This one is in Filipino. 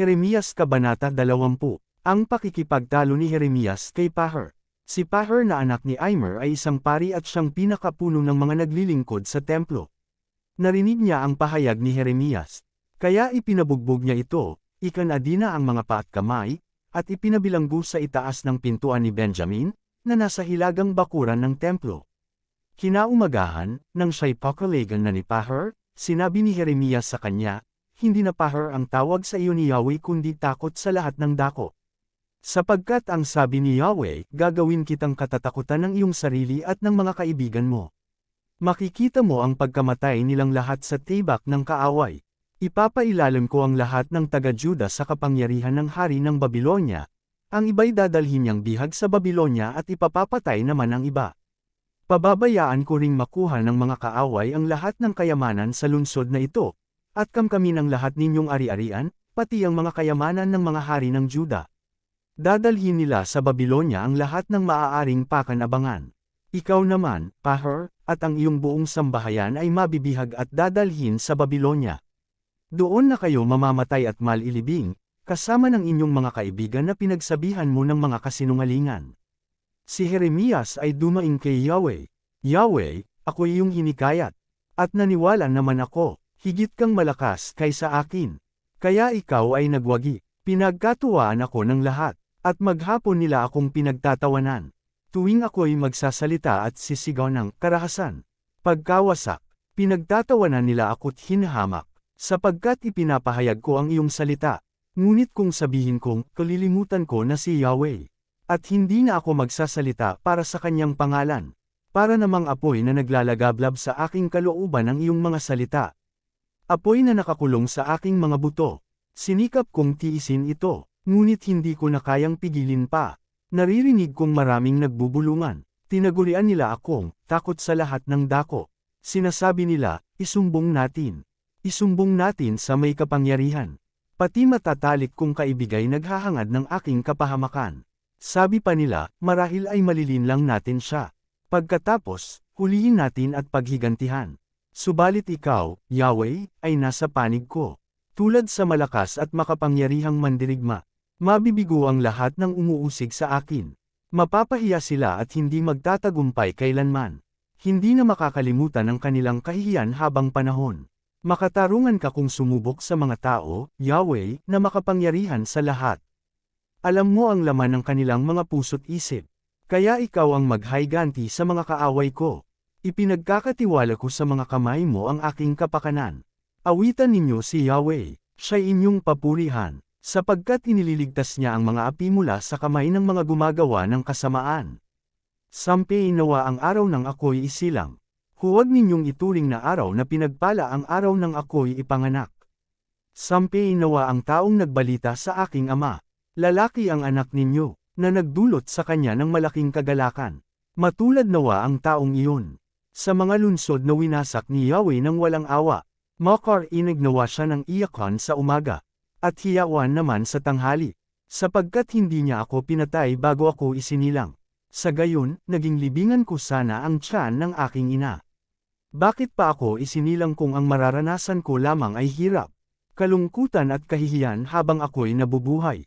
Jeremias Kabanata 20. Ang pakikipagtalo ni Jeremias kay Paher. Si Paher na anak ni Aimer ay isang pari at siyang pinakapuno ng mga naglilingkod sa templo. Narinig niya ang pahayag ni Jeremias. Kaya ipinabugbog niya ito, ikanadina ang mga paa at kamay, at ipinabilanggo sa itaas ng pintuan ni Benjamin, na nasa hilagang bakuran ng templo. Kinaumagahan, nang siya'y pakalagan na ni Paher, sinabi ni Jeremias sa kanya, hindi na Paher ang tawag sa iyo ni Yahweh kundi takot sa lahat ng dako. Sapagkat ang sabi ni Yahweh, gagawin kitang katatakutan ng iyong sarili at ng mga kaibigan mo. Makikita mo ang pagkamatay nilang lahat sa tibak ng kaaway. Ipapailalim ko ang lahat ng taga-Juda sa kapangyarihan ng hari ng Babilonya. Ang iba'y dadalhin niyang bihag sa Babilonya at ipapapatay naman ang iba. Pababayaan ko ring makuha ng mga kaaway ang lahat ng kayamanan sa lungsod na ito, at kamkamin ang lahat ninyong ari-arian, pati ang mga kayamanan ng mga hari ng Juda. Dadalhin nila sa Babilonya ang lahat ng maaaring pakanabangan. Ikaw naman, Paher, at ang iyong buong sambahayan ay mabibihag at dadalhin sa Babilonya. Doon na kayo mamamatay at malilibing, kasama ng inyong mga kaibigan na pinagsabihan mo ng mga kasinungalingan. Si Jeremias ay dumaing kay Yahweh. Yahweh, ako iyong hinikayat. At naniwala naman ako, higit kang malakas kaysa akin. Kaya ikaw ay nagwagi. Pinagkatuwaan ako ng lahat, at maghapon nila akong pinagtatawanan. Tuwing ako'y magsasalita at sisigaw ng karahasan. Pagkawasak, pinagtatawanan nila ako't hinahamak, sapagkat ipinapahayag ko ang iyong salita. Ngunit kung sabihin kong, kalilimutan ko na si Yahweh. At hindi na ako magsasalita para sa kanyang pangalan. Para namang apoy na naglalagablab sa aking kalooban ang iyong mga salita. Apoy na nakakulong sa aking mga buto. Sinikap kong tiisin ito, ngunit hindi ko na kayang pigilin pa. Naririnig kong maraming nagbubulungan. Tinagurian nila akong, takot sa lahat ng dako. Sinasabi nila, isumbong natin. Isumbong natin sa may kapangyarihan. Pati matatalik kong kaibigay naghahangad ng aking kapahamakan. Sabi pa nila, marahil ay malilinlang natin siya. Pagkatapos, hulihin natin at paghigantihan. Subalit ikaw, Yahweh, ay nasa panig ko. Tulad sa malakas at makapangyarihang mandirigma. Mabibigo ang lahat ng umuusig sa akin. Mapapahiya sila at hindi magtatagumpay kailanman. Hindi na makakalimutan ang kanilang kahihiyan habang panahon. Makatarungan ka kung sumubok sa mga tao, Yahweh, na makapangyarihan sa lahat. Alam mo ang laman ng kanilang mga puso't isip. Kaya ikaw ang maghayganti sa mga kaaway ko. Ipinagkakatiwala ko sa mga kamay mo ang aking kapakanan. Awitan ninyo si Yahweh, siya'y inyong papurihan, sapagkat inililigtas niya ang mga api mula sa kamay ng mga gumagawa ng kasamaan. Sampein nawa ang araw ng ako'y isilang. Huwag ninyong ituring na araw na pinagpala ang araw ng ako'y ipanganak. Sampein nawa ang taong nagbalita sa aking ama. Lalaki ang anak ninyo, na nagdulot sa kanya ng malaking kagalakan. Matulad nawa ang taong iyon. Sa mga lunsod na winasak ni Yahweh ng walang awa, makarinig nawa siya ng iyakan sa umaga, at hiyawan naman sa tanghali, sapagkat hindi niya ako pinatay bago ako isinilang. Sa gayon, naging libingan ko sana ang tiyan ng aking ina. Bakit pa ako isinilang kung ang mararanasan ko lamang ay hirap, kalungkutan at kahihiyan habang ako'y nabubuhay?